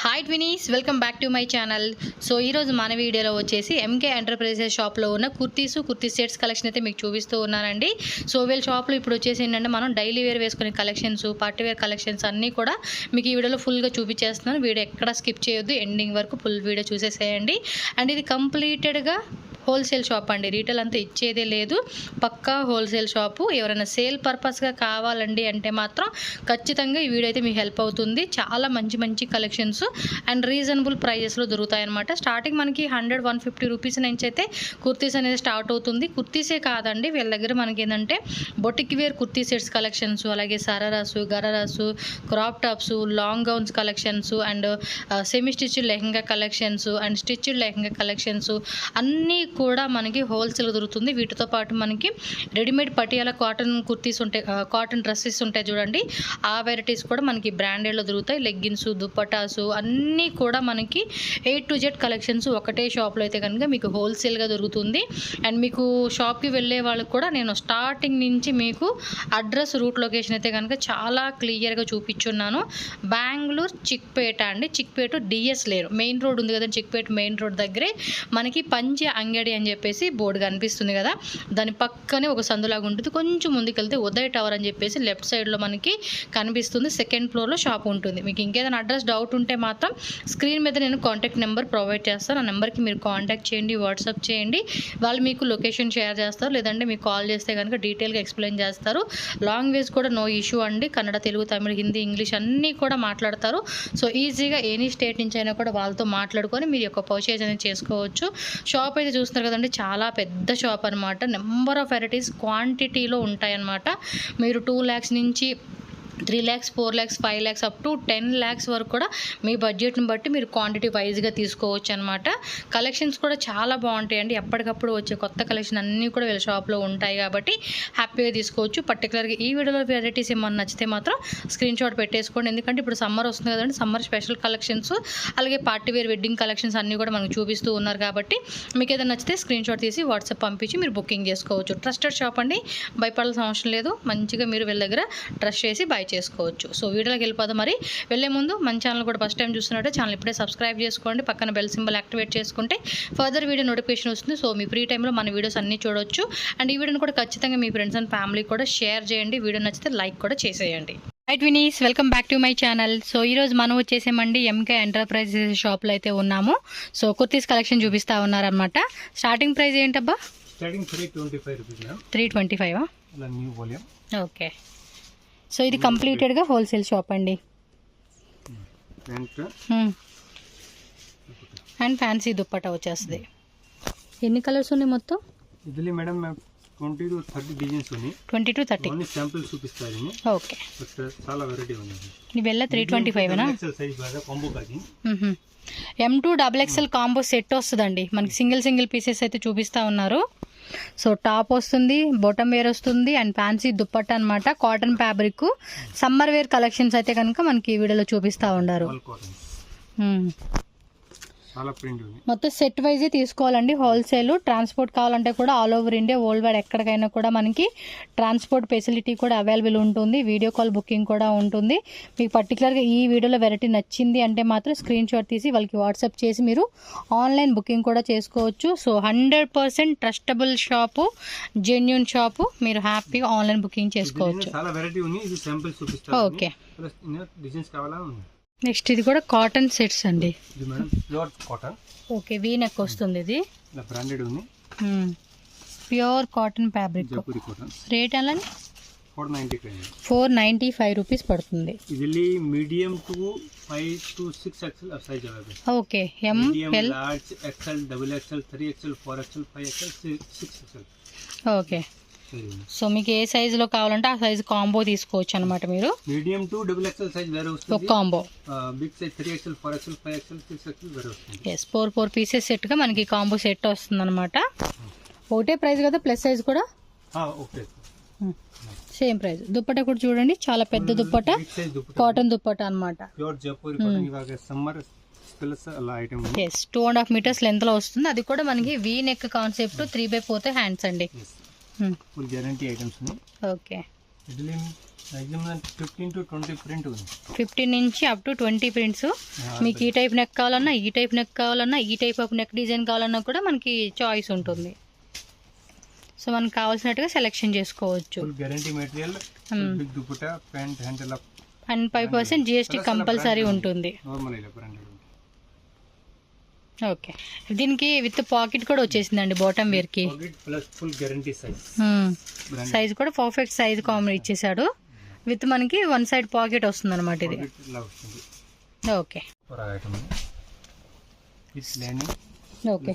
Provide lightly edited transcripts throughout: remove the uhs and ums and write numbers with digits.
Hi twinnies, welcome back to my channel. So ఈరోజు మన వీడియోలో వచ్చేసి ఎంకే ఎంటర్ప్రైజెస్ షాప్లో ఉన్న కుర్తీ సెట్స్ కలెక్షన్ అయితే మీకు చూపిస్తూ ఉన్నానండి. సో వీళ్ళ షాప్లో ఇప్పుడు వచ్చేసి ఏంటంటే మనం డైలీ వేర్ వేసుకునే కలెక్షన్స్, పార్టీ వేర్ కలెక్షన్స్ అన్నీ కూడా మీకు ఈ వీడియోలో ఫుల్గా చూపించేస్తున్నాను. వీడియో ఎక్కడ స్కిప్ చేయొద్దు, ఎండింగ్ వరకు ఫుల్ వీడియో చూసేసేయండి. అండ్ ఇది కంప్లీటెడ్గా హోల్సేల్ షాప్ అండి, రీటైల్ అంతా ఇచ్చేదే లేదు, పక్కా హోల్సేల్ షాపు. ఎవరైనా సేల్ పర్పస్గా కావాలండి అంటే మాత్రం ఖచ్చితంగా ఈ వీడియో అయితే మీకు హెల్ప్ అవుతుంది. చాలా మంచి మంచి కలెక్షన్స్ అండ్ రీజనబుల్ ప్రైజెస్లో దొరుకుతాయన్నమాట. స్టార్టింగ్ మనకి 100-150 రూపీస్ నుంచి అయితే కుర్తీస్ అనేది స్టార్ట్ అవుతుంది. కుర్తీసే కాదండి, వీళ్ళ దగ్గర మనకి ఏంటంటే boutique wear kurti sets collections, అలాగే సరారాసు, గరారాసు, crop tops, long gowns collections and semi stitched lehenga collections and stitched lehenga collections అన్నీ కూడా మనకి హోల్సేల్ దొరుకుతుంది. వీటితో పాటు మనకి రెడీమేడ్ పటియాల కాటన్ కుర్తీస్ ఉంటాయి, కాటన్ డ్రెస్సెస్ ఉంటాయి చూడండి, ఆ వెరైటీస్ కూడా మనకి బ్రాండెడ్లో దొరుకుతాయి. లెగ్గిన్స్, దుప్పటాసు అన్నీ కూడా మనకి A to Z కలెక్షన్స్ ఒకటే షాప్లో అయితే కనుక మీకు హోల్సేల్గా దొరుకుతుంది. అండ్ మీకు షాప్కి వెళ్ళే వాళ్ళకి కూడా నేను స్టార్టింగ్ నుంచి మీకు అడ్రస్, రూట్ లొకేషన్ అయితే కనుక చాలా క్లియర్గా చూపించున్నాను. బెంగళూరు చిక్పేట అండి, చిక్పేట DS లేరు, మెయిన్ రోడ్ ఉంది కదా, చిక్పేట మెయిన్ రోడ్ దగ్గరే మనకి పంచ అంగడి అని చెప్పేసి బోర్డు కనిపిస్తుంది కదా, దాని పక్కనే ఒక సందులాగా ఉంటుంది. కొంచెం ముందుకెళ్తే ఉదయ్ టవర్ అని చెప్పేసి లెఫ్ట్ సైడ్లో మనకి కనిపిస్తుంది. సెకండ్ ఫ్లోర్లో షాప్ ఉంటుంది. మీకు ఇంకేదైనా అడ్రస్ డౌట్ ఉంటే మాత్రం స్క్రీన్ మీద నేను కాంటాక్ట్ నెంబర్ ప్రొవైడ్ చేస్తాను. ఆ నెంబర్కి మీరు కాంటాక్ట్ చేయండి, వాట్సాప్ చేయండి, వాళ్ళు మీకు లొకేషన్ షేర్ చేస్తారు. లేదంటే మీకు కాల్ చేస్తే కనుక డీటెయిల్గా ఎక్స్ప్లెయిన్ చేస్తారు. లాంగ్వేజ్ కూడా నో ఇష్యూ అండి, కన్నడ, తెలుగు, తమిళ, హిందీ, ఇంగ్లీష్ అన్నీ కూడా మాట్లాడతారు. సో ఈజీగా ఎనీ స్టేట్ నుంచి అయినా కూడా వాళ్ళతో మాట్లాడుకొని మీరు యొక్క పర్చేజ్ అనేది చేసుకోవచ్చు. షాప్ అయితే చూస్తున్నారు కదండి, చాలా పెద్ద షాప్ అనమాట. నెంబర్ ఆఫ్ వెరైటీస్ క్వాంటిటీలో ఉంటాయన్నమాట. మీరు 2 lakhs నుంచి 3 lakhs, 4 lakhs, 5 lakhs up to 10 lakhs వరకు కూడా మీ బడ్జెట్ని బట్టి మీరు క్వాంటిటీ వైజ్గా తీసుకోవచ్చు అనమాట. కలెక్షన్స్ కూడా చాలా బాగుంటాయండి. ఎప్పటికప్పుడు వచ్చే కొత్త కలెక్షన్ అన్నీ కూడా వీళ్ళ షాప్లో ఉంటాయి కాబట్టి హ్యాపీగా తీసుకోవచ్చు. పర్టికులర్గా ఈ వీడియోలో వెరైటీస్ ఏమన్నా నచ్చితే మాత్రం స్క్రీన్ షాట్ పెట్టేసుకోండి. ఎందుకంటే ఇప్పుడు సమ్మర్ వస్తుంది కదండి, సమ్మర్ స్పెషల్ కలెక్షన్స్ అలాగే పార్టీ వేర్ వెడ్డింగ్ కలెక్షన్స్ అన్నీ కూడా మనకు చూపిస్తూ ఉన్నారు. కాబట్టి మీకు ఏదైనా నచ్చితే స్క్రీన్ షాట్ తీసి వాట్సాప్ పంపించి మీరు బుకింగ్ చేసుకోవచ్చు. ట్రస్టెడ్ షాప్ అండి, భయపడాల్సిన అవసరం లేదు. మంచిగా మీరు వీళ్ళ దగ్గర ట్రస్ట్ చేసి బై చేసుకోవచ్చు. సో వీడియోలోకి వెళ్ళిపోదాం. మరి వెళ్ళే ముందు మన ఛానల్ కూడా ఫస్ట్ టైం చూస్తున్నట్టే ఛానల్ ఇప్పుడే సబ్స్క్రైబ్ చేసుకోండి, పక్కన బెల్ సింబల్ యాక్టివేట్ చేసుకుంటే ఫర్దర్ వీడియో నోటిఫికేషన్ వస్తుంది. సో మీ ఫ్రీ టైంలో మన వీడియోస్ అన్నీ చూడవచ్చు. అండ్ ఈ వీడియోని కూడా ఖచ్చితంగా మీ ఫ్రెండ్స్ అండ్ ఫ్యామిలీ కూడా షేర్ చేయండి. వీడియో నచ్చితే లైక్ కూడా చేసేయండి. Right Vini's, welcome back to my channel. So ఈరోజు మనం వచ్చేసామండి ఎంకే ఎంటర్ప్రైజెస్ షాప్లో అయితే ఉన్నాము. సో కుర్తీస్ కలెక్షన్ చూపిస్తూ ఉన్నారనమాట. స్టార్టింగ్ ప్రైస్ ఏంటబ్బా? 325. ఓకే. సో ఇది కంప్లీటెడ్గా హోల్సేల్ షాప్ అండి. అండ్ ఫ్యాన్సీ దుప్పట్టా వచ్చేస్తుంది. ఎన్ని కలర్స్ ఉన్నాయి మొత్తం? ఇదిలే మేడం 20 to 30 డిజైన్స్ ఉన్నాయి. 20 to 30 ఓన్లీ శాంపిల్ చూపిస్తాను. ఓకే. చాలా వెరైటీ ఉంది. ఇవెల్ల 325 నా? సైజ్ బాగా కాంబో కాది. M2 XXL కాంబో సెట్ వస్తుందండి. మనకి సింగిల్ పీసెస్ అయితే చూపిస్తా ఉన్నారు. సో టాప్ వస్తుంది, బాటమ్ వేర్ వస్తుంది అండ్ ఫ్యాన్సీ దుప్పట్టా అనమాట, cotton fabric. Summer wear collections అయితే కనుక మనకి ఈ వీడియోలో చూపిస్తా ఉన్నారు. మొత్తం సెట్ వైజే తీసుకోవాలండి, హోల్సేల్. ట్రాన్స్పోర్ట్ కావాలంటే కూడా all over India, world wide ఎక్కడికైనా కూడా మనకి ట్రాన్స్పోర్ట్ ఫెసిలిటీ కూడా అవైలబుల్ ఉంటుంది. వీడియో కాల్ బుకింగ్ కూడా ఉంటుంది. మీకు పర్టికులర్గా ఈ వీడియోలో వెరైటీ నచ్చింది అంటే మాత్రం స్క్రీన్ షాట్ తీసి వాళ్ళకి వాట్సాప్ చేసి మీరు ఆన్లైన్ బుకింగ్ కూడా చేసుకోవచ్చు. So 100% trustable shop, genuine shop, మీరు హ్యాపీగా ఆన్లైన్ బుకింగ్ చేసుకోవచ్చు. ఓకే. నెక్స్ట్ ఇది కూడా కాటన్ సెట్స్ అండి. ఓకే, వీ నెక్ వస్తుంది. ఇది ప్యూర్ కాటన్ ఫ్యాబ్రిక్. రేట్ ఎలా? 495 రూపీస్ పడుతుంది. Medium to 5 to 6XL size available. Okay. M, L, large, XL, XXL, 3XL, 4XL, 5XL, 6XL. Okay. So మీకు ఏ సైజులో కావాలంటే ఆ సైజు కాంబో తీసుకోవచ్చు అనమాట. మీరు మీడియం టు XXL సైజ్ వేరే వస్తుంది, ఒక combo. Big size 3XL, 4XL, 5XL, 6XL వేరే వస్తుంది. ఎస్, 4 పీసెస్ సెట్ గా మనకి కాంబో సెట్ వస్తుంది అనమాట. ఒకటే ప్రైస్ కదా, ప్లస్ సైజ్ కూడా ఓకే, సేమ్ ప్రైస్. దుప్పట్టా కూడా చూడండి, చాలా పెద్ద దుప్పట్టా, కాటన్ దుప్పట్టా అనమాట. Pure Jaipuri cotton. ఇవాళ సమ్మర్ అలా ఐటమ్. ఎస్, 2.5 meters లెంత్ లో వస్తుంది. అది కూడా మనకి వీ నెక్ కాన్సెప్ట్, 3/4 హ్యాండ్స్ అండి. ఫుల్ గ్యారంటీ ఐటమ్స్ ఉన్నాయి. ఓకే. ఇదిలి మ్యాక్సిమం 15 to 20 ప్రింట్ ఉంది. 15 నుంచి అప్ టు 20 ప్రింట్స్. మీకు ఈ టైప్ నెక్ కావాలన్నా, ఈ టైప్ నెక్ కావాలన్నా, ఈ టైప్ ఆఫ్ నెక్ డిజైన్ కావాలన్నా కూడా మనకి చాయిస్ ఉంటుంది. సో మనకు కావాల్సినట్టుగా సెలెక్షన్ చేసుకోవచ్చు. Full guarantee material, big dupatta, pant handle up and 5% GST compulsory ఉంటుంది. నార్మల్ ఇలా బ్రాండెడ్ ఉంది. ఓకే, దీనికి విత్ పాకెట్ కూడా వచ్చేసిందండి బాటమ్ వేర్ కి. Pocket plus full guarantee size. Size కూడా పర్ఫెక్ట్ సైజ్ కాంబినేట్ ఇచ్చేసాడు. విత్ మనకి వన్ సైడ్ పాకెట్ వస్తుంది అనమాట ఇది. ఓకే ఓకే,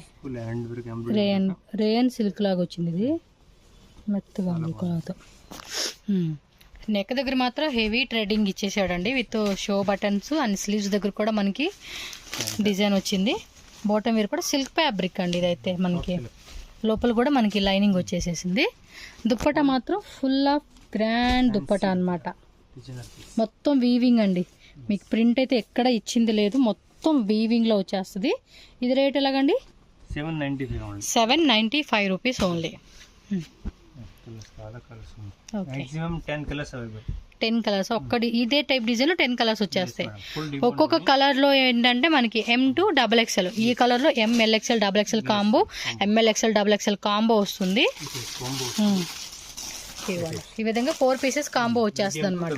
రేయన్ సిల్క్ లాగా వచ్చింది ఇది, మెత్తగా ఉంది క్లాత్. నెక్ దగ్గర మాత్రం హెవీ థ్రెడ్డింగ్ ఇచ్చేసాడండి with show buttons and sleeves దగ్గర కూడా మనకి డిజైన్ వచ్చింది. బాటమ్ వేర్ కూడా సిల్క్ ఫ్యాబ్రిక్ అండి ఇదైతే. మనకి లోపల కూడా మనకి లైనింగ్ వచ్చేసేసింది. దుప్పటా మాత్రం ఫుల్ ఆఫ్ గ్రాండ్ దుప్పటా అన్నమాట. మొత్తం వీవింగ్ అండి, మీకు ప్రింట్ అయితే ఎక్కడ ఇచ్చింది లేదు, మొత్తం వీవింగ్ లో వచ్చేస్తుంది. ఇది రేట్ ఎలాగండి? 795 రూపీస్ ఓన్లీ. 10 కలర్స్ ఒక్కటి ఇదే టైప్ డిజైన్ లో 10 కలర్స్ వచ్చేస్తాయి. ఒక్కొక్క కలర్ లో ఏంటంటే మనకి M2 XXL, ఈ కలర్ లో MLXL XXL combo, MLXL XXL combo వస్తుంది. ఈ విధంగా 4 పీసెస్ కాంబో వచ్చేస్తుంది అనమాట.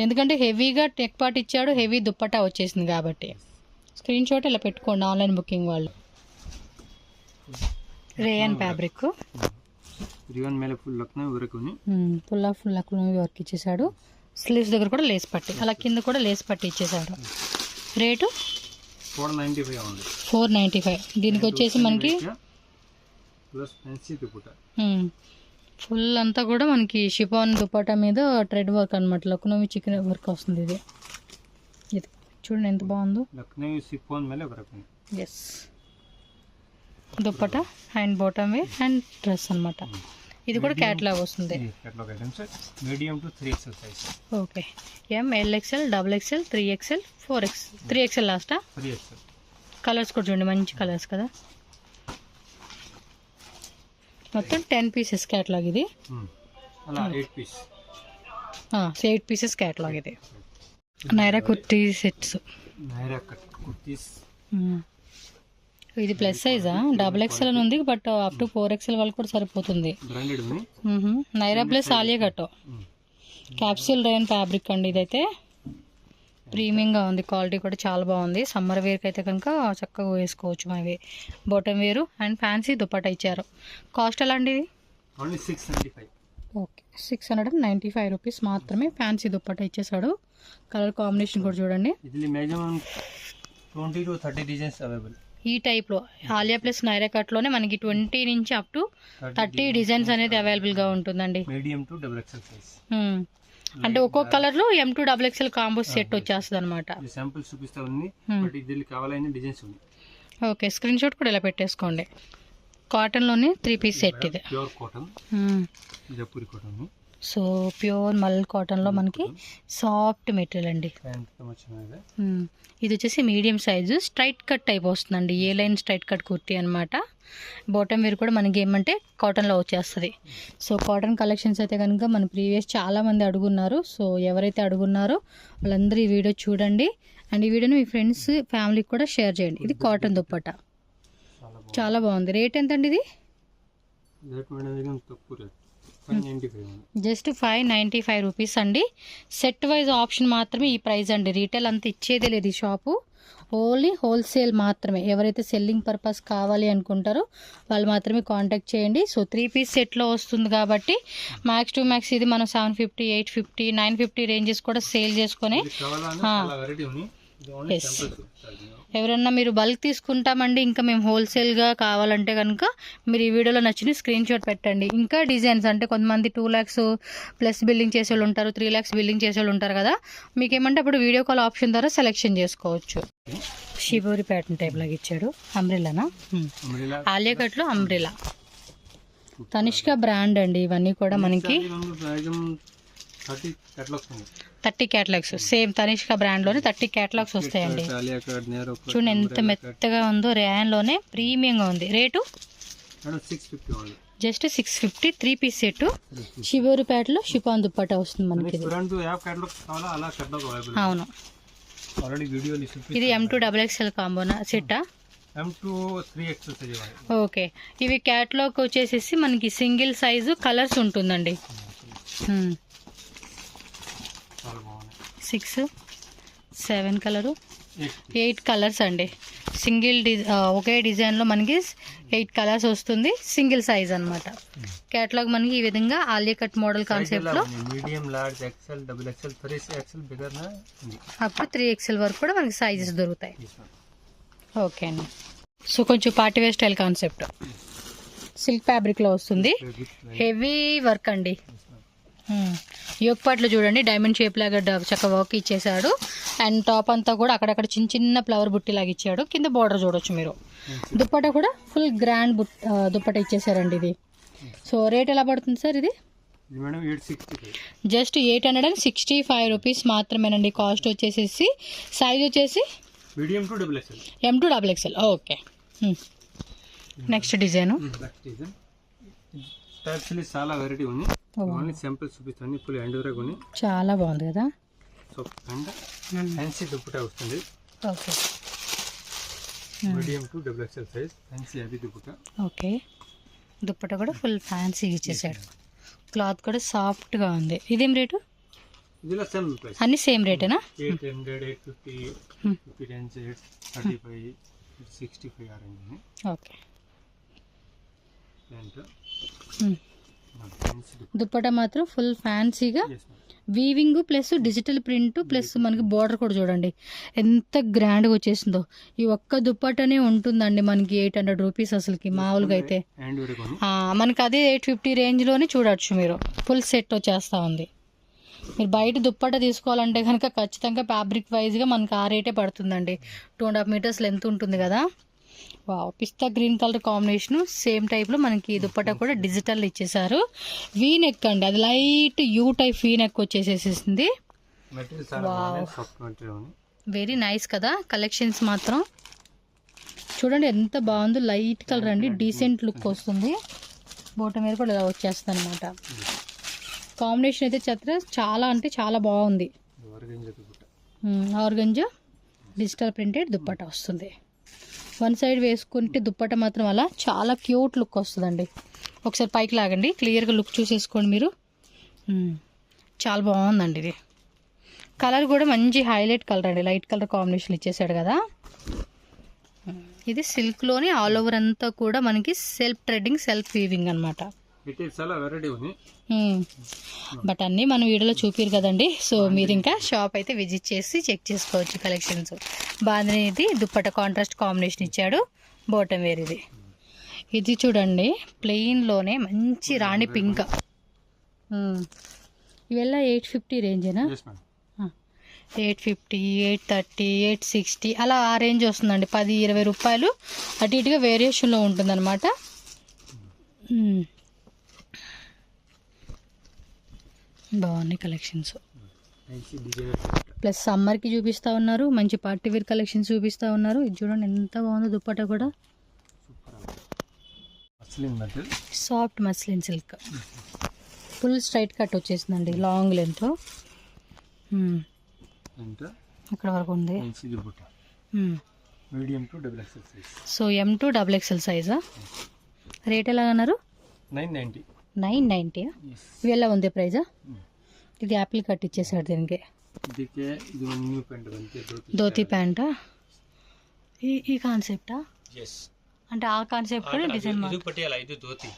ఎందుకంటే హెవీగా టెక్ పార్ట్ ఇచ్చాడు, హెవీ దుప్పటా వచ్చేసింది కాబట్టి స్క్రీన్ షాట్ ఇలా పెట్టుకోండి ఆన్లైన్ బుకింగ్ వాళ్ళు. Rayon fabric full of Lucknow work ఇచ్చేసాడు. స్లీవ్స్ దగ్గర కూడా లేస్ పట్టి, అలా కింద కూడా లేస్ పట్టి ఇచ్చేసాడు. రేటు 495. దీనికి వచ్చేసి మనకి ఫుల్ అంతా కూడా మనకి షిఫాన్ దుపట్టా మీద థ్రెడ్ వర్క్ అనమాట, లక్నోవి చికెన్ వర్క్ వస్తుంది. ఇది ఇది చూడండి ఎంత బాగుందో. Yes, dupatta and bottom wear and dress అనమాట. ఇది కూడా క్యాట్లాగ్ వస్తుంది. Okay, MLXL XXL 3XL 4X 3XL లాస్టా. కలర్స్ కూడా చూడండి, మంచి కలర్స్ కదా. మొత్తం 10 పీసెస్ క్యాట్లాగ్ ఇది. 8 పీసెస్ క్యాట్లాగ్ ఇది. నైరా కుర్తీ సెట్స్. ఇది ప్లస్ సైజా? XXL అని ఉంది, బట్ అప్ టు 4XL వాళ్ళకి కూడా సరిపోతుంది. నైరా ప్లస్ ఆలియా కట్టో క్యాప్సూల్ రేయన్ ఫ్యాబ్రిక్ అండి. ఇదైతే ప్రీమియంగా ఉంది, క్వాలిటీ కూడా చాలా బాగుంది. సమ్మర్ వేర్కి అయితే కనుక చక్కగా వేసుకోవచ్చు. మావి బాటమ్ వేరు అండ్ ఫ్యాన్సీ దుపట్టా ఇచ్చారు. కాస్ట్ ఎలా అండి ఇది? ఓకే, 695 రూపీస్ మాత్రమే. ఫ్యాన్సీ దుపట్టా ఇచ్చేసాడు. కలర్ కాంబినేషన్ కూడా చూడండి. ఈ టైప్లో ఆలియా ప్లస్ నైరా కట్లోనే మనకి 20 నుంచి అప్ టు 30 డిజైన్స్ అనేది అవైలబుల్గా ఉంటుందండి. అంటే ఒక్కొక్క కలర్ లో M2 XXL కాంబో సెట్ వచ్చేస్తుంది అనమాట. ఓకే, స్క్రీన్ షాట్ కూడా ఇలా పెట్టేసుకోండి. కాటన్ లోనే 3 పీస్ సెట్ ఇది. సో ప్యూర్ మల్ కాటన్ లో మనకి సాఫ్ట్ మెటీరియల్ అండి. ఇది వచ్చేసి medium size straight cut type వస్తుందండి. A line straight cut kurti అనమాట. బాటమ్ వేర్ కూడా మనకి ఏమంటే కాటన్లో వచ్చేస్తుంది. సో కాటన్ కలెక్షన్స్ అయితే కనుక మన ప్రీవియస్ చాలామంది అడుగున్నారు. సో ఎవరైతే అడుగున్నారో వాళ్ళందరూ ఈ వీడియో చూడండి అండ్ ఈ వీడియోని మీ ఫ్రెండ్స్ ఫ్యామిలీకి కూడా షేర్ చేయండి. ఇది కాటన్ దుప్పట్టా చాలా బాగుంది. రేట్ ఎంత అండి ఇది? జస్ట్ 595 రూపీస్ అండి. సెట్ వైజ్ ఆప్షన్ మాత్రమే ఈ ప్రైస్ అండి. రీటైల్ అంత ఇచ్చేదే లేదు ఈ షాపు, ఓన్లీ హోల్సేల్ మాత్రమే. ఎవరైతే సెల్లింగ్ పర్పస్ కావాలి అనుకుంటారో వాళ్ళు మాత్రమే కాంటాక్ట్ చేయండి. సో 3 పీస్ సెట్లో వస్తుంది కాబట్టి మ్యాక్స్ టు మ్యాక్స్ ఇది మనం 750, 850, 950 రేంజెస్ కూడా సేల్ చేసుకొని ఎవరన్నా మీరు బల్క్ తీసుకుంటామండి ఇంకా మేము హోల్సేల్గా కావాలంటే కనుక మీరు ఈ వీడియోలో నచ్చిన స్క్రీన్ షాట్ పెట్టండి. ఇంకా డిజైన్స్ అంటే కొంతమంది 2 lakhs ప్లస్ బిల్లింగ్ చేసే వాళ్ళు ఉంటారు, 3 lakhs బిల్లింగ్ చేసే వాళ్ళు ఉంటారు కదా. మీకు ఏమంటే అప్పుడు వీడియో కాల్ ఆప్షన్ ద్వారా సెలెక్షన్ చేసుకోవచ్చు. షిబోరి ప్యాటర్న్ టైప్ లాగా ఇచ్చాడు. అంబ్రెల్లానా? ఆలియా కట్లో అంబ్రెల్లా. తనిష్క బ్రాండ్ అండి ఇవన్నీ కూడా మనకి 30 క్యాటలాగ్స్ సేమ్ తనిష్క బ్రాండ్లోనే 30 క్యాటలాగ్స్ వస్తాయండి. చూడండి ఎంత మెత్తగా ఉందో, రేయన్లోనే ప్రీమియంగా ఉంది. Rate madam 650 only. Just 650 3 piece set. శివూరుపేటలో షిఫాన్ దుప్పట్టా వస్తుంది మనకి ఇది. ఫ్రంట్ యాప్ కేటలాగ్ కావాలా అలా కేటలాగ్ అవైలబుల్. అవును, ఆల్రెడీ వీడియోలు ఇది M2 XXL కాంబోనా సెట్టా? M2 3XL size. Okay, ఇవి క్యాట్లాగ్ వచ్చేసేసి మనకి సింగిల్ సైజు కలర్స్ ఉంటుందండి. చాలా బాగున్నాయి. 6 7 కలరు 8 కలర్స్ అండి. సింగిల్ ఒకే డిజైన్లో మనకి 8 కలర్స్ వస్తుంది. సింగిల్ సైజ్ అన్నమాట. క్యాట్లాగ్ మనకి ఈ విధంగా ఆలియా కట్ మోడల్ కాన్సెప్ట్లో medium, large, XL, XXL, 3XL bigger నా ఉంది. అప్ టు 3XL వరకు కూడా మనకి సైజెస్ దొరుకుతాయి. ఓకే అండి. సో కొంచెం party wear style concept, silk ఫ్యాబ్రిక్లో వస్తుంది. హెవీ వర్క్ అండి. యోక్ పార్ట్లో చూడండి డైమండ్ షేప్ లాగా చక్క వర్క్ ఇచ్చేసాడు. అండ్ టాప్ అంతా కూడా అక్కడక్కడ చిన్న చిన్న ఫ్లవర్ బుట్టి లాగా ఇచ్చాడు. కింద బార్డర్ చూడొచ్చు మీరు. దుప్పట కూడా ఫుల్ గ్రాండ్ దుప్పట ఇచ్చేసారండి ఇది. సో రేట్ ఎలా పడుతుంది సార్ ఇది? జస్ట్ 865 రూపీస్ మాత్రమేనండి. కాస్ట్ వచ్చేసేసి. సైజ్ వచ్చేసి medium to XXL. M2 XXL. Okay. Next design చాలా వెరైటీ ఉంది. ఓన్లీ సింపుల్ చూపిస్తాను. ఫుల్ హ్యాండ్ వర్క్ ఉంది. చాలా బాగుంది కదా. సో అండ్ ఫ్యాన్సీ దుప్పటా వస్తుంది. Okay. Medium to XXL size fancy అది దుప్పటా. ఓకే, దుప్పట కూడా ఫుల్ ఫ్యాన్సీ ఇచ్చేసాడు. క్లాత్ కూడా సాఫ్ట్గా ఉంది. ఇదేం రేటు? ఇదిలో సేమ్ ప్రైస్. అన్ని సేమ్ రేటేనా? 800, 850, 835, 35, 65 ఆ రేంజ్ ఉంది. ఓకే. దుప్పట మాత్రం ఫుల్ ఫ్యాన్సీగా weaving plus digital print plus మనకి బార్డర్ కూడా చూడండి ఎంత గ్రాండ్గా వచ్చేసిందో. ఈ ఒక్క దుప్పటనే ఉంటుందండి మనకి 800 రూపీస్ అసలుకి. మామూలుగా అయితే మనకి అదే 850 రేంజ్లోనే చూడొచ్చు మీరు. ఫుల్ సెట్ వచ్చేస్తూ ఉంది. మీరు బయట దుప్పట తీసుకోవాలంటే కనుక ఖచ్చితంగా ఫ్యాబ్రిక్ వైజ్గా మనకి ఆ రేటే పడుతుందండి. 2.5 మీటర్స్ లెంత్ ఉంటుంది కదా. వావ్, పిస్తా గ్రీన్ కలర్ కాంబినేషన్. సేమ్ టైప్లో మనకి దుప్పట కూడా డిజిటల్ ఇచ్చేసారు. వీ నెక్ అండి, అది light U type V neck వచ్చేసేసింది. వెరీ నైస్ కదా. కలెక్షన్స్ మాత్రం చూడండి ఎంత బాగుందో. లైట్ కలర్ అండి, డీసెంట్ లుక్ వస్తుంది. బోట మీద కూడా ఇలా వచ్చేస్తుంది అనమాట. కాంబినేషన్ అయితే చాలా అంటే చాలా బాగుంది. ఆర్గంజా డిజిటల్ ప్రింటెడ్ దుప్పట వస్తుంది. వన్ సైడ్ వేసుకుంటే దుప్పట మాత్రం అలా చాలా క్యూట్ లుక్ వస్తుందండి. ఒకసారి పైకి లాగండి, క్లియర్గా లుక్ చూసేసుకోండి మీరు. చాలా బాగుందండి ఇది. కలర్ కూడా మంచి హైలైట్ కలర్ అండి, లైట్ కలర్ కాంబినేషన్ ఇచ్చేసాడు కదా. ఇది సిల్క్లోని ఆల్ ఓవర్ అంతా కూడా మనకి సెల్ఫ్ థ్రెడ్డింగ్, సెల్ఫ్ వీవింగ్ అనమాట. బట్ అన్నీ మనం వీడియోలో చూపిరు కదండి. సో మీరు ఇంకా షాప్ అయితే విజిట్ చేసి చెక్ చేసుకోవచ్చు collections. Bandhani dupatta contrast combination ఇచ్చాడు. బాటమ్ వేర్ ఇది. ఇది చూడండి ప్లెయిన్లోనే మంచి రాణి పింక్. ఇవెల్లా 850 రేంజేనా? 850, 830, 860 అలా ఆ రేంజ్ వస్తుందండి. 10-20 రూపాయలు అటు ఇటుగా వేరియేషన్లో ఉంటుందన్నమాట. బాగున్నాయి కలెక్షన్స్. ప్లస్ సమ్మర్కి చూపిస్తూ ఉన్నారు. మంచి పార్టీ వేర్ కలెక్షన్స్ చూపిస్తూ ఉన్నారు. ఇది చూడండి ఎంత బాగుందో దుప్పట కూడా. Soft muslin silk, full straight cut వచ్చేసిందండి, లాంగ్ లెంత్ ఇక్కడ వరకు ఉంది. So M2 XXL సైజా? రేట్ ఎలా అన్నారు? 990. ఇవి ఎలా ఉంది ప్రైజా? ఇది యాపిల్ కట్ ఇచ్చేసాడు దీనికి. ధోతి ప్యాంటా? ఈ కాన్సెప్టా? అంటే ఆ కాన్సెప్ట్ కూడా డిజైన్.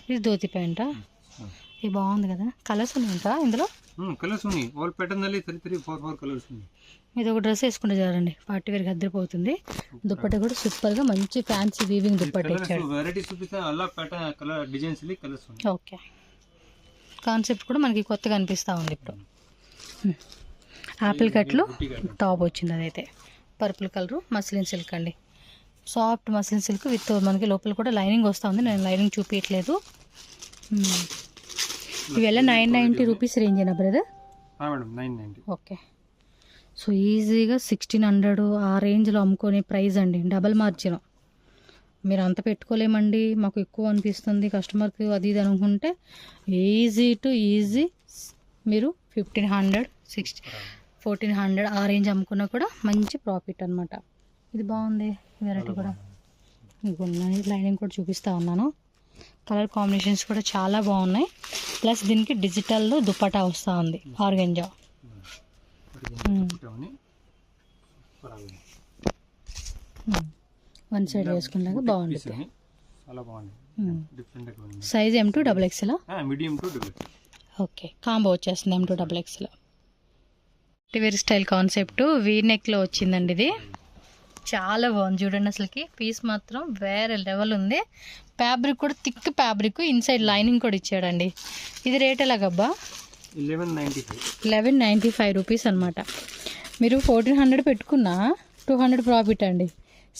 ఇది ధోతి ప్యాంటా? ఇది బాగుంది కదా. కలర్స్ ఉన్నాయంట ఇందులో? ఇది ఒక డ్రెస్ వేసుకుంటే చాలండి, పార్టీ వేర్కి అద్దరిపోతుంది. దుప్పట కూడా సూపర్ గా మంచి ఫ్యాన్సీ వీవింగ్ దుప్పట ఇచ్చాడు. ఓకే, కాన్సెప్ట్ కూడా మనకి కొత్తగా అనిపిస్తూ ఉంది ఇప్పుడు. యాపిల్ కట్లో టాప్ వచ్చింది, అదైతే పర్పుల్ కలర్ మస్లిన్ సిల్క్ అండి. సాఫ్ట్ మస్లిన్ సిల్క్ విత్ మనకి లోపల కూడా లైనింగ్ వస్తూ ఉంది. నేను లైనింగ్ చూపించట్లేదు. ఇవెల్లా 990 రూపీస్ రేంజేనా బ్రదర్? ఓకే. సో ఈజీగా 1600 ఆ రేంజ్లో అమ్ముకునే ప్రైస్ అండి. డబల్ మార్జిన్ మీరు అంత పెట్టుకోలేమండి, మాకు ఎక్కువ అనిపిస్తుంది కస్టమర్కి అది ఇది అనుకుంటే ఈజీ మీరు 1500 1400 ఆ రేంజ్ అమ్ముకున్నా కూడా మంచి ప్రాఫిట్ అనమాట. ఇది బాగుంది వెరైటీ కూడా. ఇదిగోండి లైనింగ్ కూడా చూపిస్తూ ఉన్నాను. కలర్ కాంబినేషన్స్ కూడా చాలా బాగున్నాయి. ప్లస్ దీనికి డిజిటల్లో దుపట్టా వస్తూ ఉంది ఆర్గంజా. వన్ సైడ్ వేసుకున్నాక బాగుంటుంది. Size M2 XXL. Okay, combo వచ్చేస్తుంది M2 XXL. Wear style concept V నెక్లో వచ్చిందండి. ఇది చాలా బాగుంది చూడండి. అసలుకి పీస్ మాత్రం వేరే లెవెల్ ఉంది. ఫ్యాబ్రిక్ కూడా థిక్ ఫ్యాబ్రిక్, ఇన్సైడ్ లైనింగ్ కూడా ఇచ్చాడండి. ఇది రేట్ ఎలాగబ్బా? 1195 రూపీస్ అనమాట. మీరు 1400 పెట్టుకున్నా 200 ప్రాఫిట్ అండి.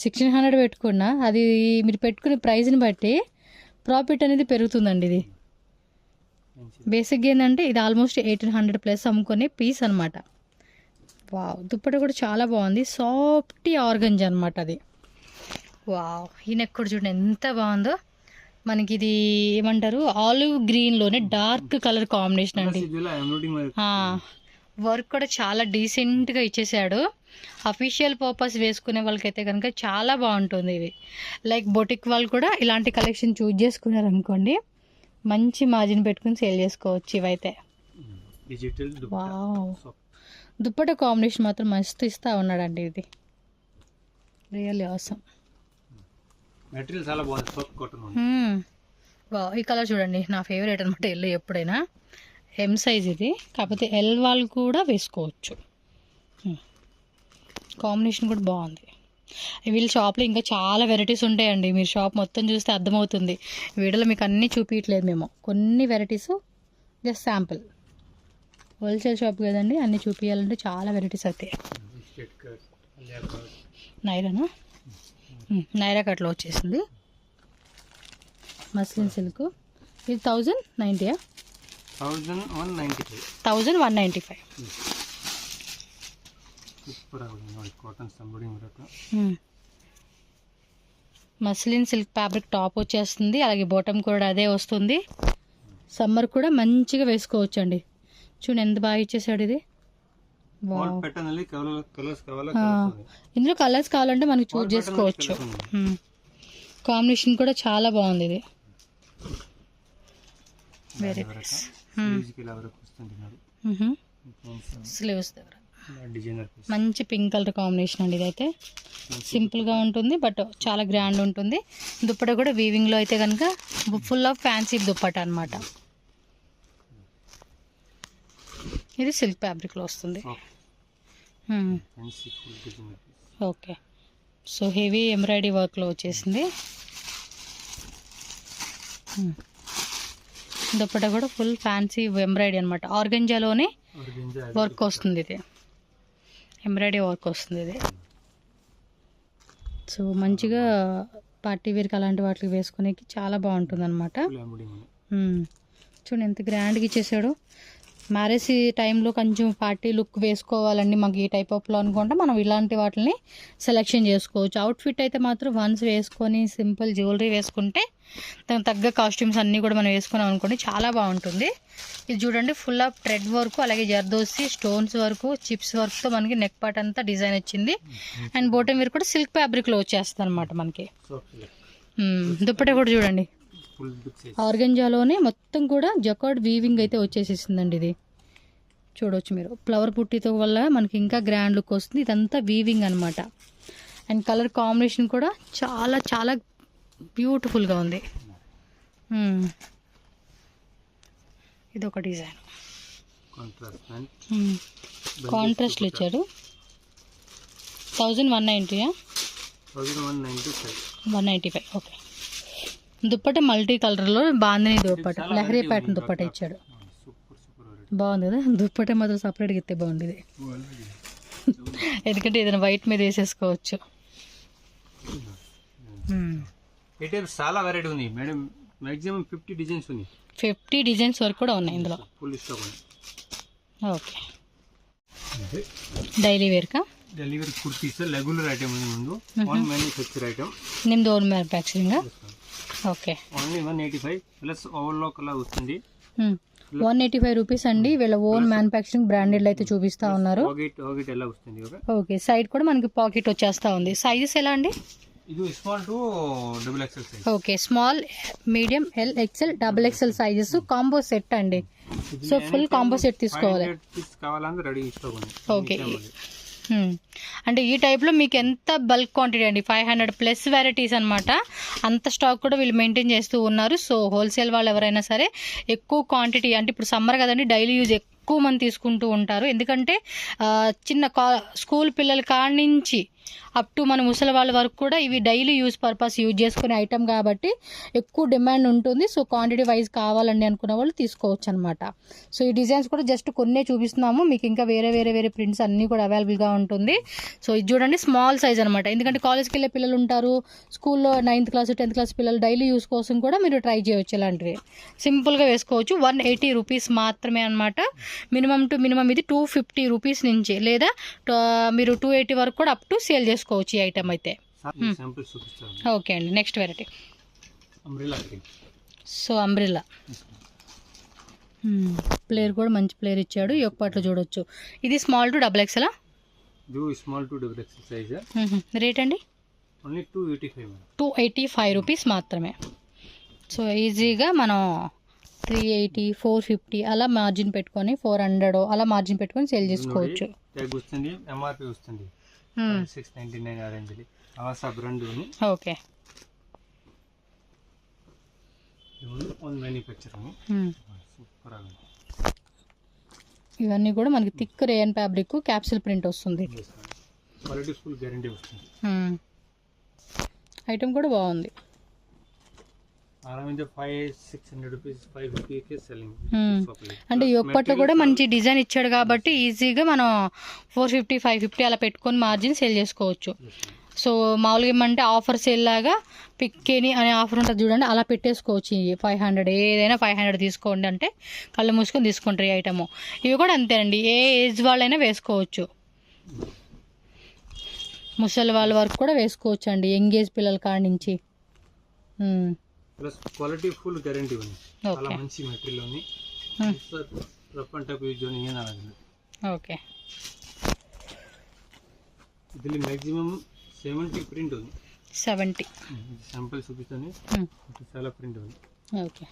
1600 పెట్టుకున్నా అది మీరు పెట్టుకునే ప్రైస్ని బట్టి ప్రాఫిట్ అనేది పెరుగుతుందండి. ఇది బేసిక్గా ఏంటంటే ఇది ఆల్మోస్ట్ 1800 ప్లస్ అమ్ముకునే పీస్ అనమాట. వావ్, దుప్పటి కూడా చాలా బాగుంది. సాఫ్ట్ ఆర్గంజ్ అనమాట అది. వావ్, ఈ నెక్ కూడా చూడండి ఎంత బాగుందో. మనకి ఇది ఏమంటారు, ఆలివ్ గ్రీన్లోనే డార్క్ కలర్ కాంబినేషన్ అండి. వర్క్ కూడా చాలా డీసెంట్గా ఇచ్చేసాడు. అఫీషియల్ పర్పస్ వేసుకునే వాళ్ళకైతే కనుక చాలా బాగుంటుంది. ఇది లైక్ బొటిక్ వాళ్ళు కూడా ఇలాంటి కలెక్షన్ చూజ్ చేసుకున్నారు అనుకోండి, మంచి మార్జిన్ పెట్టుకుని సేల్ చేసుకోవచ్చు. ఇవైతే వావ్, దుప్పట కాంబినేషన్ మాత్రం మస్తు ఇస్తా ఉన్నాడండి. ఇది రియల్లీ ఆసమ్. మెటీరియల్ చాలా బాగుంది, సాఫ్ట్ కాటన్. వావ్, ఈ కలర్ చూడండి, నా ఫేవరెట్ అనమాట. ఎల్లో ఎప్పుడైనా M సైజ్ ఇది, కాకపోతే L వాళ్ళు కూడా వేసుకోవచ్చు. కాంబినేషన్ కూడా బాగుంది. వీళ్ళ షాప్లో ఇంకా చాలా వెరైటీస్ ఉంటాయండి. మీరు షాప్ మొత్తం చూస్తే అర్థమవుతుంది. వీడియోలో మీకు అన్నీ చూపించట్లేదు మేము, కొన్ని varieties just sample. Wholesale shop కదండి, అన్నీ చూపించాలంటే చాలా వెరైటీస్ అవుతాయి. నైరా కట్లో వచ్చేసింది మస్లిన్ సిల్క్. ఇది 1090. 1195. మస్లిన్ సిల్క్ ఫ్యాబ్రిక్ టాప్ వచ్చేస్తుంది, అలాగే బాటమ్ కూడా అదే వస్తుంది. సమ్మర్ కూడా మంచిగా వేసుకోవచ్చు అండి. చూడండి ఎంత బాగా ఇచ్చేసాడు ఇది. ఇందులో కలర్స్ కావాలంటే మనకి చూస్ చేసుకోవచ్చు. కాంబినేషన్ కూడా చాలా బాగుంది. ఇది వెరీ నైస్. స్లీవ్స్ దగ్గర మంచి పింక్ కలర్ కాంబినేషన్ అండి. ఇదైతే సింపుల్గా ఉంటుంది బట్ చాలా గ్రాండ్ ఉంటుంది. దుప్పట కూడా వీవింగ్లో అయితే కనుక ఫుల్ ఆఫ్ ఫ్యాన్సీ దుప్పట అనమాట. ఇది సిల్క్ ఫ్యాబ్రిక్లో వస్తుంది. ఓకే, సో హెవీ ఎంబ్రాయిడరీ వర్క్లో వచ్చేసింది. దుప్పట కూడా ఫుల్ ఫ్యాన్సీ ఎంబ్రాయిడరీ అనమాట. ఆర్గంజాలోనే వర్క్ వస్తుంది. ఇది ఎంబ్రాయిడరీ వర్క్ వస్తుంది. ఇది సో మంచిగా పార్టీ వేర్కి అలాంటి వాటికి వేసుకునేకి చాలా బాగుంటుంది అనమాట. చూడండి ఎంత గ్రాండ్గా ఇచ్చేసాడు. మ్యారేజ్ టైంలో కొంచెం పార్టీ లుక్ వేసుకోవాలండి మాకు ఈ టైప్ ఆఫ్లో అనుకుంటే మనం ఇలాంటి వాటిని సెలెక్షన్ చేసుకోవచ్చు. అవుట్ఫిట్ అయితే మాత్రం వన్స్ వేసుకొని సింపుల్ జ్యువెలరీ వేసుకుంటే దానికి తగ్గ కాస్ట్యూమ్స్ అన్నీ కూడా మనం వేసుకున్నాం అనుకోండి చాలా బాగుంటుంది. ఇది చూడండి ఫుల్ ఆఫ్ థ్రెడ్ వర్క్, అలాగే జర్దోసి స్టోన్స్ వర్క్, చిప్స్ వర్క్తో మనకి నెక్ పార్ట్ అంతా డిజైన్ వచ్చింది. అండ్ బాటమ్ వేర్ కూడా సిల్క్ ఫ్యాబ్రిక్లో వచ్చేస్తుంది అనమాట మనకి. దుప్పట కూడా చూడండి ఆర్గంజాలోనే మొత్తం కూడా జకార్డ్ వీవింగ్ అయితే వచ్చేసేసిందండి. ఇది చూడవచ్చు మీరు, ఫ్లవర్ పుట్టితో వల్ల మనకి ఇంకా గ్రాండ్ లుక్ వస్తుంది. ఇదంతా వీవింగ్ అనమాట. అండ్ కలర్ కాంబినేషన్ కూడా చాలా చాలా బ్యూటిఫుల్గా ఉంది. ఇది ఒక డిజైన్ కాంట్రాస్ట్లో ఇచ్చాడు. 1190. 195. ఓకే, దుప్పట మల్టీ కలర్లో బాందిని దుప్పట, లహరీ ప్యాటర్న్ దుప్పట ఇచ్చాడు. బాగుంది కదా, దుప్పట మాత్రం సపరేట్గా ఇస్తే బాగుండేది. ఎందుకంటే ఏదైనా వైట్ మీద వేసేసుకోవచ్చు. చాలా వెరైటీ ఉంది మేడం, మాక్సిమం 50 డిజైన్స్ ఉన్నాయి. 50 డిజైన్స్ వరకు కూడా ఉన్నాయి ఇందులో. ఓకే, డైలీ వేర్కా? ಡೆಲಿವರಿ ಕುರ್ತೀಸ್ ರೆಗ್ಯುಲರ್ ಐಟಮ್ ఉంది ముందు ఓన్ మ్యానుఫ్యాక్చర్ ఐటమ్ నిమ్ది own manufacturing. Okay, only 185 plus overlock అలా వస్తుంది. 185 రూపీస్ అండి. వీళ్ళ ఓన్ మ్యానుఫ్యాక్చరింగ్ బ్రాండెడ్ అయితే చూపిస్తా ఉన్నారు. పాకెట్ ఎలా వస్తుంది. ఓకే, సైడ్ కూడా మనకి పాకెట్ వచ్చేస్తా ఉంది. సైజెస్ ఎలా అండి? ఇది small to double XL size. Okay, small, medium, L, XL, double XL sizes combo set అండి. సో ఫుల్ కాంబో సెట్ తీసుకోవాలి. కావాలంటే రెడీ తీసుకోండి. ఓకే, అంటే ఈ టైప్లో మీకు ఎంత బల్క్ క్వాంటిటీ అండి, 500 ప్లస్ వెరైటీస్ అనమాట. అంత స్టాక్ కూడా వీళ్ళు మెయింటైన్ చేస్తూ ఉన్నారు. సో హోల్సేల్ వాళ్ళు ఎవరైనా సరే ఎక్కువ క్వాంటిటీ, అంటే ఇప్పుడు సమ్మర్ కదండి, డైలీ యూజ్ ఎక్కువ మంది తీసుకుంటూ ఉంటారు. ఎందుకంటే చిన్న స్కూల్ పిల్లల కాడి నుంచి అప్ టు మన ముసలి వాళ్ళ వరకు కూడా ఇవి డైలీ యూజ్ పర్పస్ యూజ్ చేసుకునే ఐటమ్ కాబట్టి ఎక్కువ డిమాండ్ ఉంటుంది. సో క్వాంటిటీ వైజ్ కావాలండి అనుకున్న వాళ్ళు తీసుకోవచ్చు అనమాట. సో ఈ డిజైన్స్ కూడా జస్ట్ కొన్నే చూపిస్తున్నాము, మీకు ఇంకా వేరే వేరే వేరే ప్రింట్స్ అన్నీ కూడా అవైలబుల్గా ఉంటుంది. సో ఇది చూడండి, స్మాల్ సైజ్ అనమాట. ఎందుకంటే కాలేజ్కి వెళ్ళే పిల్లలు ఉంటారు, స్కూల్లో 9th క్లాస్ 10th క్లాస్ పిల్లలు డైలీ యూస్ కోసం కూడా మీరు ట్రై చేయవచ్చు. ఇలాంటివి సింపుల్గా వేసుకోవచ్చు. 180 రూపీస్ మాత్రమే అనమాట. మినిమం టు మినిమం ఇది 250 రూపీస్ నుంచి, లేదా మీరు 280 వరకు కూడా అప్ టు సేల్ చేసుకోవచ్చు ఈ ఐటమ్ అయితే. ఓకే అండి, next variety so umbrella. Player కూడా మంచి ప్లేయర్ ఇచ్చాడు. ఈ ఒక్క పాటలో చూడొచ్చు. ఇది small to double XL. Small to double XL size. Rate అండి ఓన్లీ 285 రూపీస్ మాత్రమే. సో ఈజీగా మనం 380 450 అలా మార్జిన్ పెట్టుకొని 400 అలా మార్జిన్ పెట్టుకొని సేల్ చేసుకోవచ్చు. ఎంఆర్పి వస్తుంది 699 orange Avaasa brand. Okay, own manufacturing. Super. ఇవన్నీ కూడా మనకి thick rayon fabric capsule print వస్తుంది. క్వాలిటీ ఫుల్ గ్యారెంటీ వస్తుంది. ఐటమ్ కూడా బాగుంది. అంటే ఈ ఒక్కట్లో కూడా మంచి డిజైన్ ఇచ్చాడు కాబట్టి ఈజీగా మనం 450 550 అలా పెట్టుకొని మార్జిన్ సేల్ చేసుకోవచ్చు. సో మామూలుగా ఏమంటే ఆఫర్ సేల్ లాగా పిక్కేని అనే ఆఫర్ ఉంటుంది చూడండి, అలా పెట్టేసుకోవచ్చు. 500 ఏదైనా 500 తీసుకోండి అంటే కళ్ళు మూసుకొని తీసుకుంటారు ఈ ఐటమ్. ఇవి కూడా అంతేనండి, ఏ ఏజ్ వాళ్ళైనా వేసుకోవచ్చు. ముసలి వాళ్ళ వరకు కూడా వేసుకోవచ్చు అండి, యంగ్ ఏజ్ పిల్లల కాడ నుంచి. ప్లస్ క్వాలిటీ ఫుల్ గ్యారెంటీ ఉంది. చాలా మంచి మెటీరియల్ ఉంది. రఫ్ అండ్ టఫ్ యూజ్ చేయని. ఓకే, ఇది మాక్సిమం 70 ప్రింట్ ఉంది. 70 శాంపుల్ చూపిస్తాను. చాలా ప్రింట్ ఉంది. ఓకే,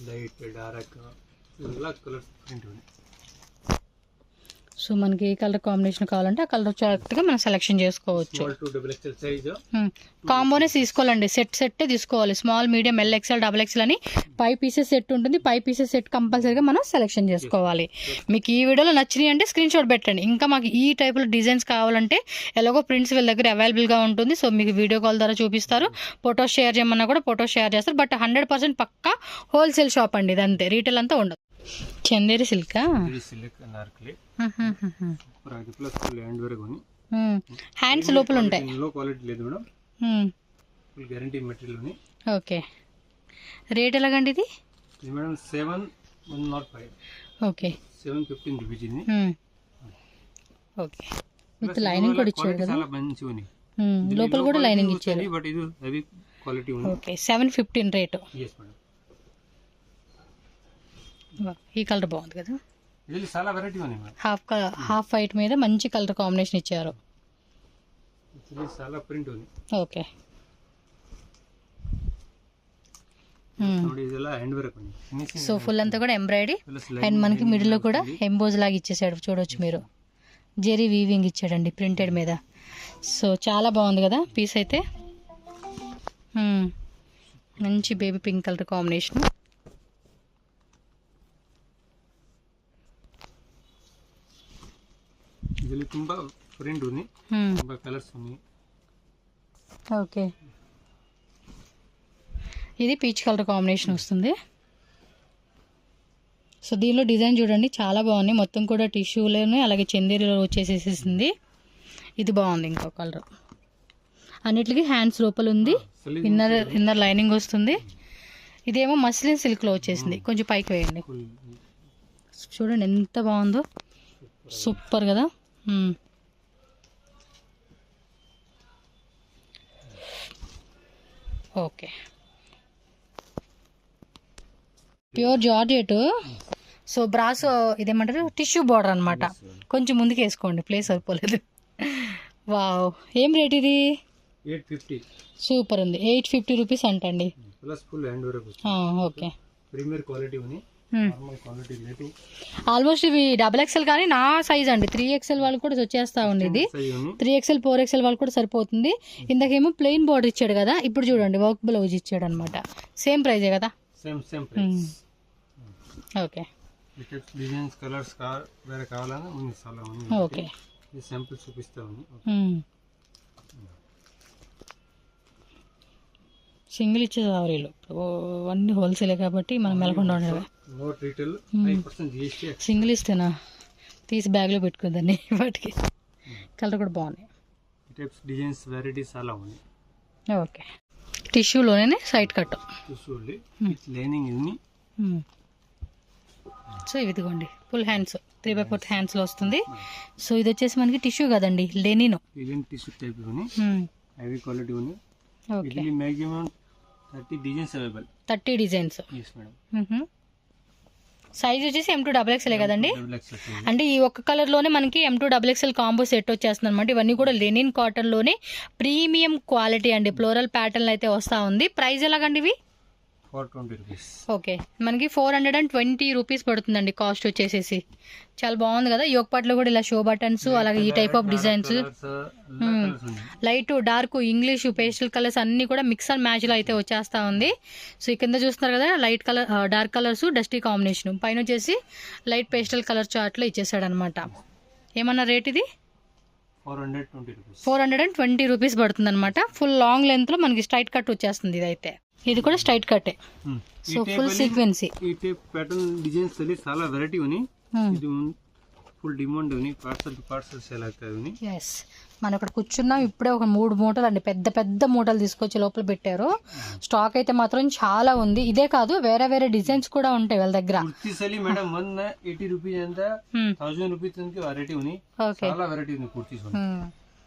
లైట్ డార్క్ ఇలా కలర్స్ ప్రింట్ ఉంది. సో మనకి ఏ కలర్ కాంబినేషన్ కావాలంటే ఆ కలర్ వచ్చేటట్టుగా మనం సెలెక్షన్ చేసుకోవచ్చు. కాంబోనే తీసుకోవాలండి, సెట్టే తీసుకోవాలి. Small, medium, L, XL, double XL అని 5 పీసెస్ సెట్ ఉంటుంది. 5 పీసెస్ సెట్ కంపల్సరీగా మనం సెలెక్షన్ చేసుకోవాలి. మీకు ఈ వీడియోలో నచ్చినాయి అంటే స్క్రీన్ షాట్ పెట్టండి. ఇంకా మాకు ఈ టైప్లో డిజైన్స్ కావాలంటే ఎలాగో ప్రింట్స్ వీళ్ళ దగ్గర అవైలబుల్గా ఉంటుంది. సో మీకు వీడియో కాల్ ద్వారా చూపిస్తారు. ఫొటోస్ షేర్ చేయమన్నా కూడా ఫొటోస్ షేర్ చేస్తారు. బట్ 100% పక్కా హోల్సేల్ షాప్ అండి, ఇది అంతే, రీటైల్ అంతా ఉండదు. చందేరి సిల్క్ హ్యాండ్స్ లోపల ఉంటాయి. ఓకే, రేట్ ఎలాగండి ఇది? Okay, 715 rupees. Okay, with lining కూడా ఇచ్చారు కదా, లోపల కూడా లైనింగ్ ఇచ్చారు. Okay, 715 rate. ఈ కలర్ బాగుంది కదా, హాఫ్ వైట్ మీద మంచి కలర్ కాంబినేషన్ ఇచ్చారు. ఓకే, సో ఫుల్ అంతా కూడా ఎంబ్రాయిడరీ అండ్ మనకి మిడిల్ లో కూడా ఎంబోజ్ లాగా ఇచ్చేసాడు చూడొచ్చు మీరు. జెరీ వీవింగ్ ఇచ్చాడండి ప్రింటెడ్ మీద. సో చాలా బాగుంది కదా పీస్ అయితే. మంచి బేబీ పింక్ కలర్ కాంబినేషన్. ಇದರಲ್ಲಿ ತುಂಬಾ ಪ್ರಿಂಟ್ ఉంది, ತುಂಬಾ కలర్స్ ఉన్నాయి. ఓకే, ఇది పీచ్ కలర్ కాంబినేషన్ వస్తుంది. సో దీనిలో డిజైన్ చూడండి చాలా బాగుంది, మొత్తం కూడా టిష్యూలోనే అలాగే చందేరిలో వచ్చేసేసింది. ఇది బాగుంది ఇంకో కలర్. అన్నిటికీ హ్యాండ్స్ లోపల ఉంది, ఇన్నర్ లైనింగ్ వస్తుంది. ఇదేమో మస్లిన్ సిల్క్లో వచ్చేసింది. కొంచెం పైకి వేయండి. ఫుల్ చూడండి ఎంత బాగుందో, సూపర్ కదా. Okay, pure georgette. సో బ్రాసో ఇదేమంటారు, టిష్యూ బార్డర్ అనమాట. కొంచెం ముందుకు వేసుకోండి, ప్లేస్ సరిపోలేదు. వావ్, ఏం రేట్ ఇది? 850. సూపర్ ఉంది. 850 రూపీస్ అంటండి. Plus full hand work. Okay, premier quality ఉంది. నార్మల్ క్వాలిటీ లేదు. ఆల్మోస్ట్ ఇవి XXL కానీ నా సైజ్ అండి. 3XL వాళ్ళు కూడా వచ్చేస్తా ఉంది. ఇది 3XL 4XL వాళ్ళు కూడా సరిపోతుంది. ఇందాకేమో ప్లెయిన్ బార్డర్ ఇచ్చాడు కదా, ఇప్పుడు చూడండి వర్క్ బ్లౌజ్ ఇచ్చాడు అనమాట. సేమ్ ప్రైజే కదా? Same price. Okay, designs colours వేరే కావాలని ఉంది, చాలా ఉంది. ఓకే, ఈ శాంపుల్ చూపిస్తా ఉంది. సింగిల్ ఇచ్చే సారీలు అన్ని హోల్సేలే కాబట్టి మనం మెలకుండా ఉండేవి. Note retail 5% GST. సింగిల్ ఇస్తేనా తీసి బ్యాగ్లో పెట్టుకుందని. వాటికి కలర్ కూడా బాగున్నాయి. టైప్స్ డిజైన్స్ వెరైటీస్ చాలా ఉన్నాయి. ఓకే, టిష్యూలోనే సైడ్ కట్. చూసుకోండి, లైనింగ్ ఇది. సో ఇదిగోండి ఫుల్ హ్యాండ్స్, 3/4 హ్యాండ్స్లో వస్తుంది. సో ఇది వచ్చేసి మనకి టిష్యూ కదండి, లెనిన్ టిష్యూ టైప్ ఉంది. హెవీ క్వాలిటీ ఉంది. ఓకే, ఇది maximum 30 designs available. 30 designs. yes madam. Size వచ్చేసి M2XXL కదండి. XXL. అంటే ఈ ఒక్క కలర్లోనే మనకి M2XXL కాంబో సెట్ వచ్చేస్తుంది అనమాట. ఇవన్నీ కూడా లెనిన్ కాటన్లోనే ప్రీమియం క్వాలిటీ అండి. ఫ్లోరల్ ప్యాటర్న్ అయితే వస్తూ ఉంది. ప్రైస్ ఎలాగండి ఇవి? 420 రూపీస్. ఓకే, మనకి 420 రూపీస్ పడుతుందండి కాస్ట్ వచ్చేసేసి. చాలా బాగుంది కదా. యోగపాట్లో కూడా ఇలా షో బటన్స్, అలాగే ఈ type of designs, light dark English pastel colours అన్ని కూడా మిక్స్ అండ్ మ్యాచ్లో అయితే వచ్చేస్తా ఉంది. సో ఈ కింద చూస్తున్నారు కదా, light colour dark colours dusty combination, పైన వచ్చేసి లైట్ పేస్టల్ కలర్ చార్ట్లో ఇచ్చేసాడు అనమాట. ఏమన్నా రేట్ ఇది? 420 రూపీస్ పడుతుంది అనమాట. ఫుల్ లాంగ్ లెంత్ లో మనకి స్ట్రైట్ కట్ వచ్చేస్తుంది. ఇది అయితే ఇది కూడా స్ట్రైట్ కట్టే. సో ఫుల్ సీక్వెన్సీ. ఈ టైప్ ప్యాటర్న్ డిజైన్స్ ಅಲ್ಲಿ చాలా వెరైటీ ఉంది. ఇది ఫుల్ డిమాండ్ ఉంది. పార్సల్ సేల్ అవుతుంది. yes, మనం ఇక్కడ కూర్చున్నాం. ఇప్పుడే ఒక 3 మూటలు అండి, పెద్ద పెద్ద మూటలు తీసుకొచ్చి లోపల పెట్టారు. స్టాక్ అయితే మాత్రం చాలా ఉంది. ఇదే కాదు, వేరే వేరే డిజైన్స్ కూడా ఉంటాయి వాళ్ళ దగ్గర. కుర్తీస్ మేడం 180 రూపీస్ ಅಂತ 1000 రూపీస్ తనకి వెరైటీ ఉంది. చాలా వెరైటీ ఉంది కుర్తీస్.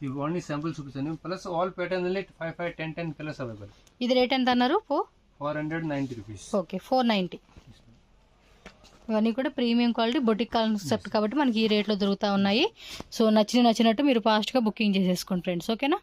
ఇవి ఓన్లీ శాంపుల్ చూపిస్తాను. ప్లస్ ఆల్ ప్యాటర్న్ ಅಲ್ಲಿ 5 5 10 10 కలర్స్ అవైలబుల్. ఇది రేట్ ఎంత అన్నారు? 490 రూపీస్. ఓకే, 490. ఇవన్నీ కూడా ప్రీమియం క్వాలిటీ బొటిక్ కాన్సెప్ట్ కాబట్టి మనకి ఈ రేట్లో దొరుకుతూ ఉన్నాయి. సో నచ్చినట్టు మీరు ఫాస్ట్గా బుకింగ్ చేసేసుకోండి ఫ్రెండ్స్. ఓకేనా?